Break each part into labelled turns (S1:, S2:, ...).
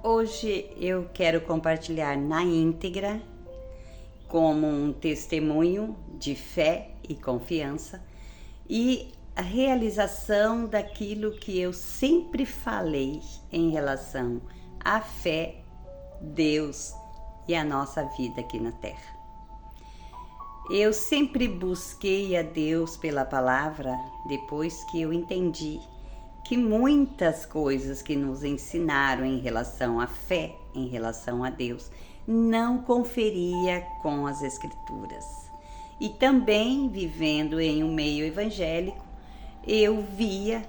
S1: Hoje eu quero compartilhar na íntegra, como um testemunho de fé e confiança, e a realização daquilo que eu sempre falei em relação à fé, Deus e a nossa vida aqui na Terra. Eu sempre busquei a Deus pela palavra depois que eu entendi que muitas coisas que nos ensinaram em relação à fé, em relação a Deus, não conferia com as Escrituras. E também, vivendo em um meio evangélico, eu via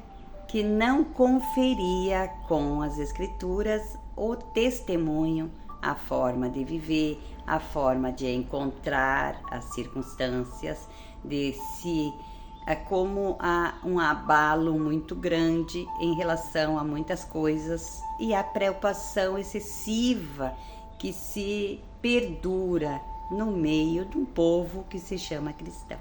S1: que não conferia com as Escrituras o testemunho, a forma de viver, a forma de encontrar as circunstâncias, de se como há um abalo muito grande em relação a muitas coisas e a preocupação excessiva que se perdura no meio de um povo que se chama cristão.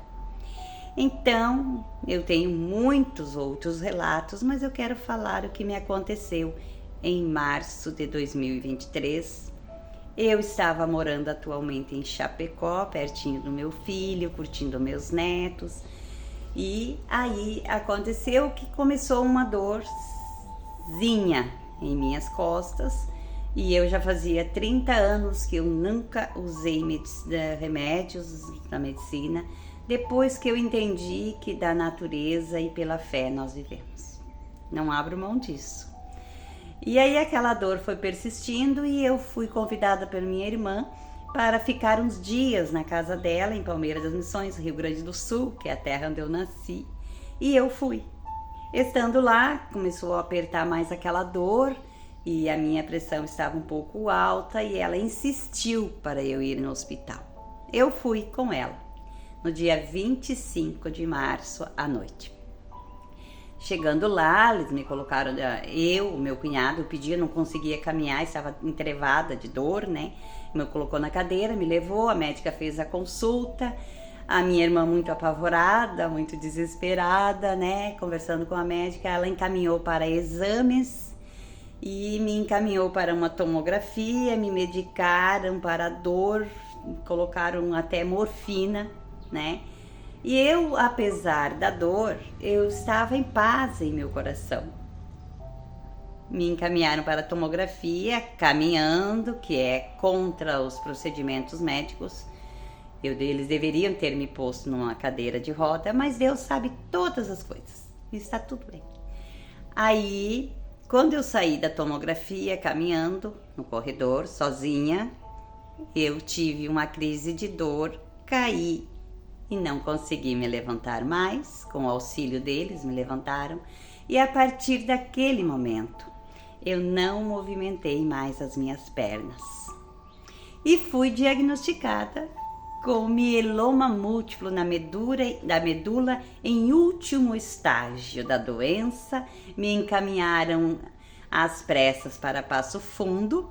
S1: Então, eu tenho muitos outros relatos, mas eu quero falar o que me aconteceu em março de 2023. Eu estava morando atualmente em Chapecó, pertinho do meu filho, curtindo meus netos. E aí aconteceu que começou uma dorzinha em minhas costas e eu já fazia 30 anos que eu nunca usei remédios da medicina, depois que eu entendi que da natureza e pela fé nós vivemos. Não abro mão disso. E aí aquela dor foi persistindo e eu fui convidada pela minha irmã para ficar uns dias na casa dela, em Palmeiras das Missões, Rio Grande do Sul, que é a terra onde eu nasci, e eu fui. Estando lá, começou a apertar mais aquela dor, e a minha pressão estava um pouco alta, e ela insistiu para eu ir no hospital. Eu fui com ela, no dia 25 de março, à noite. Chegando lá, eles me colocaram, o meu cunhado, eu pedi, eu não conseguia caminhar, estava entrevada de dor, né? Me colocou na cadeira, me levou, a médica fez a consulta, a minha irmã muito apavorada, muito desesperada, né? Conversando com a médica, ela encaminhou para exames e me encaminhou para uma tomografia, me medicaram para a dor, colocaram até morfina, né? E eu, apesar da dor, eu estava em paz em meu coração. Me encaminharam para a tomografia, caminhando, que é contra os procedimentos médicos. Eles deveriam ter me posto numa cadeira de roda, mas Deus sabe todas as coisas. Está tudo bem. Aí, quando eu saí da tomografia, caminhando no corredor, sozinha, eu tive uma crise de dor, caí e não consegui me levantar mais. Com o auxílio deles, me levantaram. E a partir daquele momento, eu não movimentei mais as minhas pernas. E fui diagnosticada com mieloma múltiplo da medula em último estágio da doença. Me encaminharam às pressas para Passo Fundo,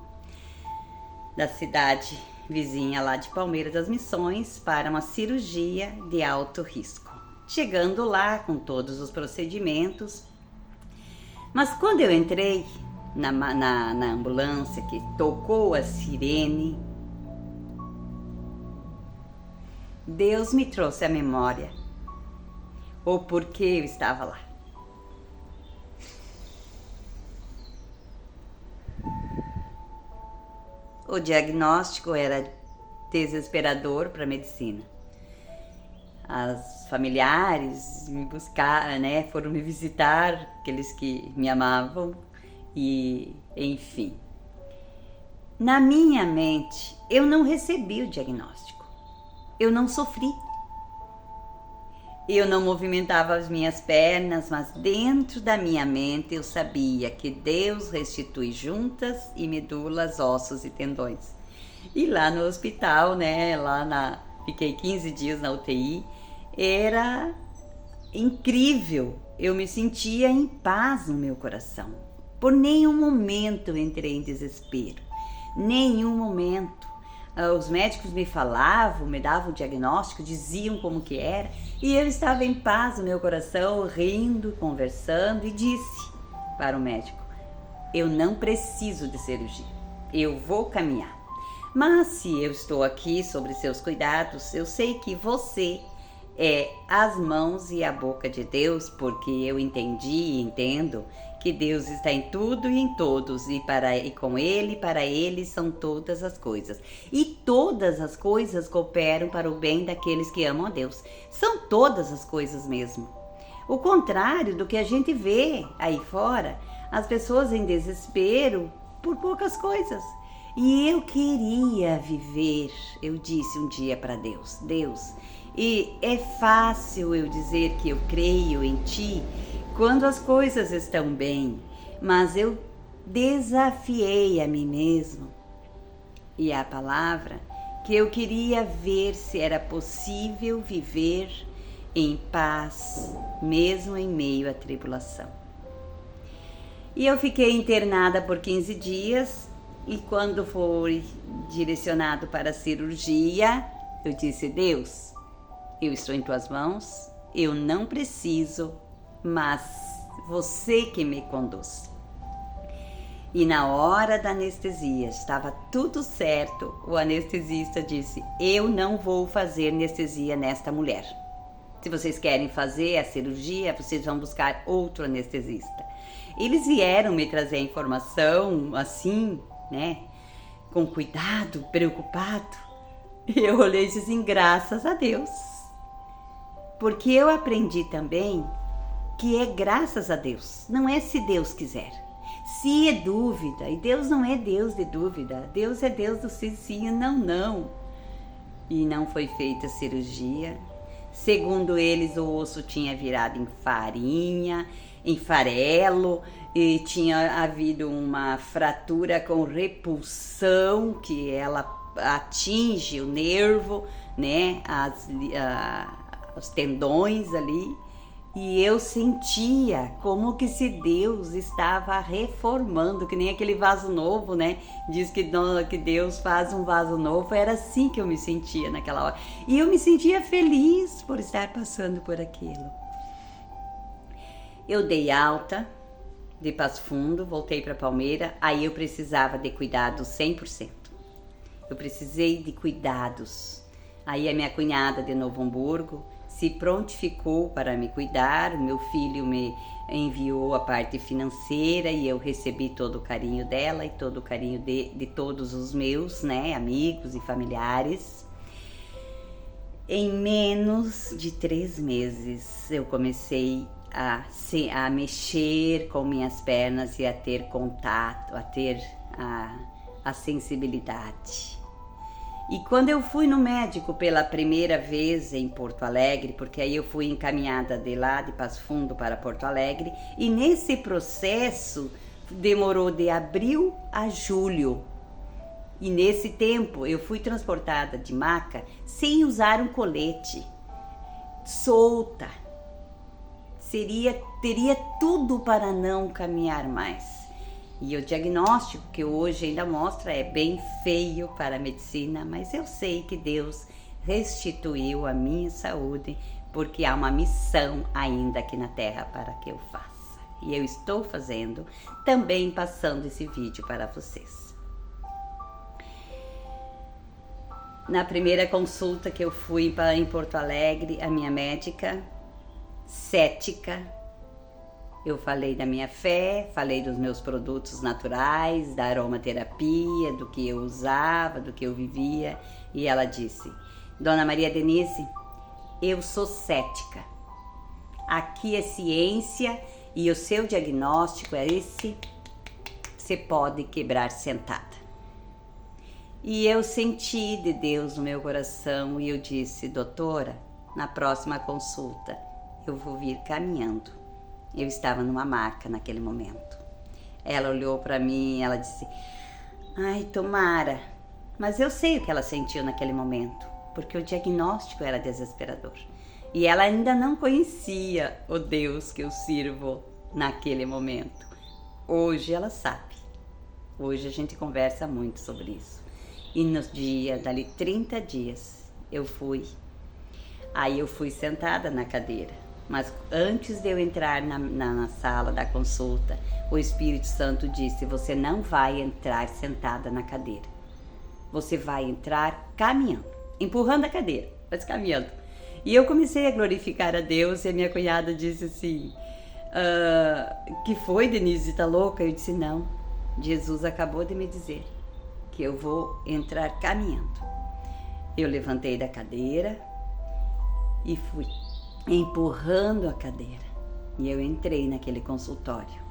S1: da cidade vizinha lá de Palmeiras das Missões, para uma cirurgia de alto risco. Chegando lá com todos os procedimentos, mas quando eu entrei na ambulância, que tocou a sirene, Deus me trouxe à memória o porquê eu estava lá. O diagnóstico era desesperador para a medicina. As familiares me buscaram, né? Foram me visitar, aqueles que me amavam, e enfim. Na minha mente, eu não recebi o diagnóstico. Eu não sofri. Eu não movimentava as minhas pernas, mas dentro da minha mente eu sabia que Deus restitui juntas e medulas, ossos e tendões. E lá no hospital, né, fiquei 15 dias na UTI, era incrível. Eu me sentia em paz no meu coração. Por nenhum momento eu entrei em desespero. Nenhum momento. Os médicos me falavam, me davam o diagnóstico, diziam como que era, e eu estava em paz no meu coração, rindo, conversando, e disse para o médico: eu não preciso de cirurgia, eu vou caminhar. Mas se eu estou aqui sobre seus cuidados, eu sei que você é as mãos e a boca de Deus, porque eu entendi e entendo que Deus está em tudo e em todos, e com Ele, para Ele são todas as coisas. E todas as coisas cooperam para o bem daqueles que amam a Deus. São todas as coisas mesmo. O contrário do que a gente vê aí fora, as pessoas em desespero por poucas coisas. E eu queria viver, eu disse um dia para Deus, e é fácil eu dizer que eu creio em Ti quando as coisas estão bem, mas eu desafiei a mim mesmo e a palavra que eu queria ver se era possível viver em paz, mesmo em meio à tribulação. E eu fiquei internada por 15 dias e quando foi direcionado para a cirurgia, eu disse, Deus, eu estou em tuas mãos, eu não preciso, mas você que me conduz. E na hora da anestesia, estava tudo certo, o anestesista disse, eu não vou fazer anestesia nesta mulher. Se vocês querem fazer a cirurgia, vocês vão buscar outro anestesista. Eles vieram me trazer a informação assim, né, com cuidado, preocupado. E eu olhei e disse assim, graças a Deus. Porque eu aprendi também que é graças a Deus, não é se Deus quiser. Se é dúvida, e Deus não é Deus de dúvida, Deus é Deus do sim, sim e não, não. E não foi feita a cirurgia. Segundo eles, o osso tinha virado em farinha, em farelo, e tinha havido uma fratura com repulsão, que ela atinge o nervo, né, os tendões ali. E eu sentia como que se Deus estava reformando, que nem aquele vaso novo, né? Diz que Deus faz um vaso novo. Era assim que eu me sentia naquela hora. E eu me sentia feliz por estar passando por aquilo. Eu dei alta de Passo Fundo, voltei para Palmeira. Aí eu precisava de cuidados 100%. Eu precisei de cuidados. Aí a minha cunhada de Novo Hamburgo se prontificou para me cuidar, o meu filho me enviou a parte financeira e eu recebi todo o carinho dela e todo o carinho de todos os meus, né, amigos e familiares. Em menos de 3 meses eu comecei a mexer com minhas pernas e a ter contato, a ter a sensibilidade. E quando eu fui no médico pela primeira vez em Porto Alegre, porque aí eu fui encaminhada de lá, de Passo Fundo para Porto Alegre, e nesse processo demorou de abril a julho. E nesse tempo eu fui transportada de maca sem usar um colete, solta. Teria tudo para não caminhar mais. E o diagnóstico que hoje ainda mostra é bem feio para a medicina, mas eu sei que Deus restituiu a minha saúde, porque há uma missão ainda aqui na Terra para que eu faça. E eu estou fazendo, também passando esse vídeo para vocês. Na primeira consulta que eu fui em Porto Alegre, a minha médica, cética, eu falei da minha fé, falei dos meus produtos naturais, da aromaterapia, do que eu usava, do que eu vivia. E ela disse, Dona Maria Denise, eu sou cética. Aqui é ciência e o seu diagnóstico é esse, você pode quebrar sentada. E eu senti de Deus no meu coração e eu disse, doutora, na próxima consulta eu vou vir caminhando. Eu estava numa maca naquele momento. Ela olhou para mim e ela disse, ai, tomara. Mas eu sei o que ela sentiu naquele momento, porque o diagnóstico era desesperador. E ela ainda não conhecia o Deus que eu sirvo naquele momento. Hoje ela sabe. Hoje a gente conversa muito sobre isso. E nos dias, dali 30 dias, eu fui. Aí eu fui sentada na cadeira. Mas antes de eu entrar na sala da consulta, o Espírito Santo disse: você não vai entrar sentada na cadeira. Você vai entrar caminhando, empurrando a cadeira, mas caminhando. E eu comecei a glorificar a Deus e a minha cunhada disse assim: que foi, Denise, tá louca? Eu disse: não, Jesus acabou de me dizer que eu vou entrar caminhando. Eu levantei da cadeira e fui empurrando a cadeira. E eu entrei naquele consultório,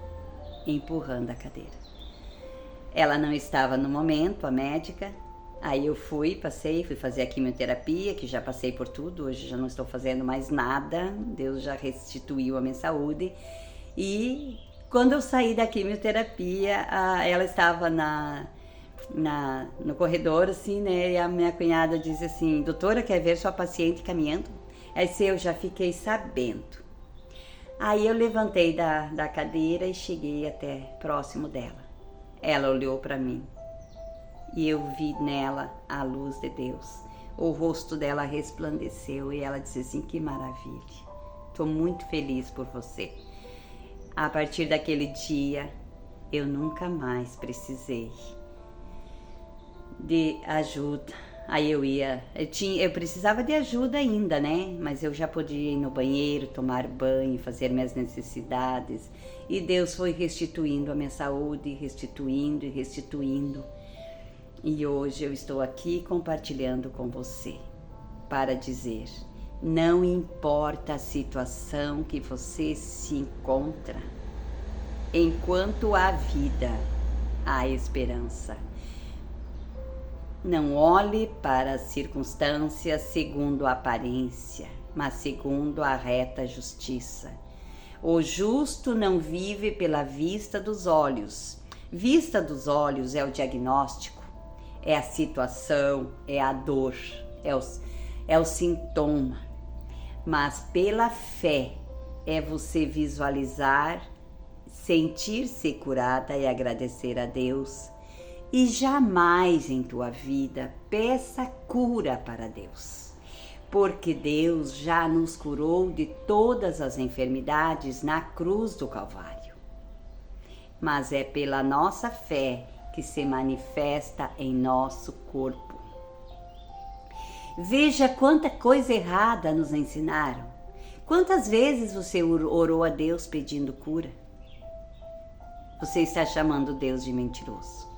S1: empurrando a cadeira. Ela não estava no momento, a médica. Aí eu fui fazer a quimioterapia, que já passei por tudo, hoje já não estou fazendo mais nada, Deus já restituiu a minha saúde. E quando eu saí da quimioterapia, ela estava no corredor, assim, né, e a minha cunhada disse assim: doutora, quer ver sua paciente caminhando? Aí eu já fiquei sabendo. Aí eu levantei da cadeira e cheguei até próximo dela. Ela olhou para mim e eu vi nela a luz de Deus. O rosto dela resplandeceu e ela disse assim: que maravilha, estou muito feliz por você. A partir daquele dia, eu nunca mais de ajuda. Aí eu precisava de ajuda ainda, né? Mas eu já podia ir no banheiro, tomar banho, fazer minhas necessidades. E Deus foi restituindo a minha saúde, restituindo e restituindo. E hoje eu estou aqui compartilhando com você para dizer: não importa a situação que você se encontra, enquanto há vida, há esperança. Não olhe para as circunstâncias segundo a aparência, mas segundo a reta justiça. O justo não vive pela vista dos olhos. Vista dos olhos é o diagnóstico, é a situação, é a dor, é o sintoma. Mas pela fé é você visualizar, sentir-se curada e agradecer a Deus. E jamais em tua vida peça cura para Deus, porque Deus já nos curou de todas as enfermidades na cruz do Calvário. Mas é pela nossa fé que se manifesta em nosso corpo. Veja quanta coisa errada nos ensinaram. Quantas vezes você orou a Deus pedindo cura? Você está chamando Deus de mentiroso.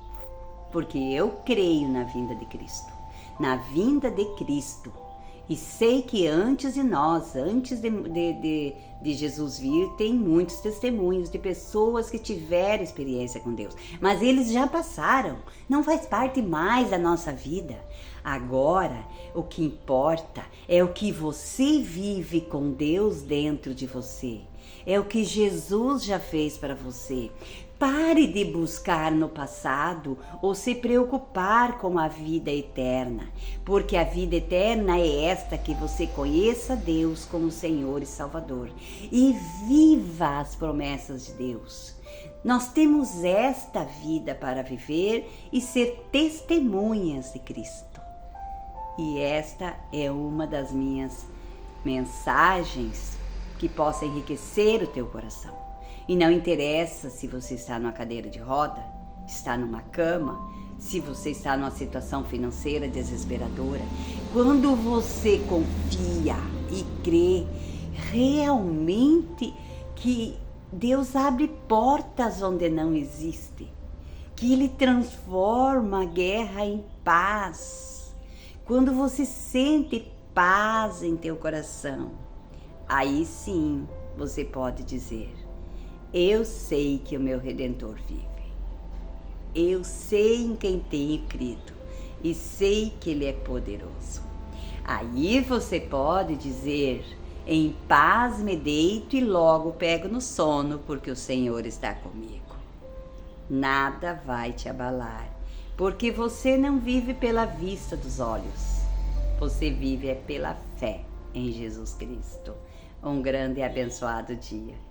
S1: Porque eu creio na vinda de Cristo, e sei que antes de Jesus vir, tem muitos testemunhos de pessoas que tiveram experiência com Deus, mas eles já passaram, não faz parte mais da nossa vida. Agora, o que importa é o que você vive com Deus dentro de você, é o que Jesus já fez para você. Pare de buscar no passado ou se preocupar com a vida eterna, porque a vida eterna é esta: que você conheça Deus como Senhor e Salvador e viva as promessas de Deus. Nós temos esta vida para viver e ser testemunhas de Cristo. E esta é uma das minhas mensagens que possa enriquecer o teu coração. E não interessa se você está numa cadeira de roda, está numa cama, se você está numa situação financeira desesperadora. Quando você confia e crê realmente que Deus abre portas onde não existe, que Ele transforma a guerra em paz. Quando você sente paz em teu coração, aí sim você pode dizer: eu sei que o meu Redentor vive. Eu sei em quem tenho crido e sei que Ele é poderoso. Aí você pode dizer: em paz me deito e logo pego no sono, porque o Senhor está comigo. Nada vai te abalar, porque você não vive pela vista dos olhos. Você vive pela fé em Jesus Cristo. Um grande e abençoado dia.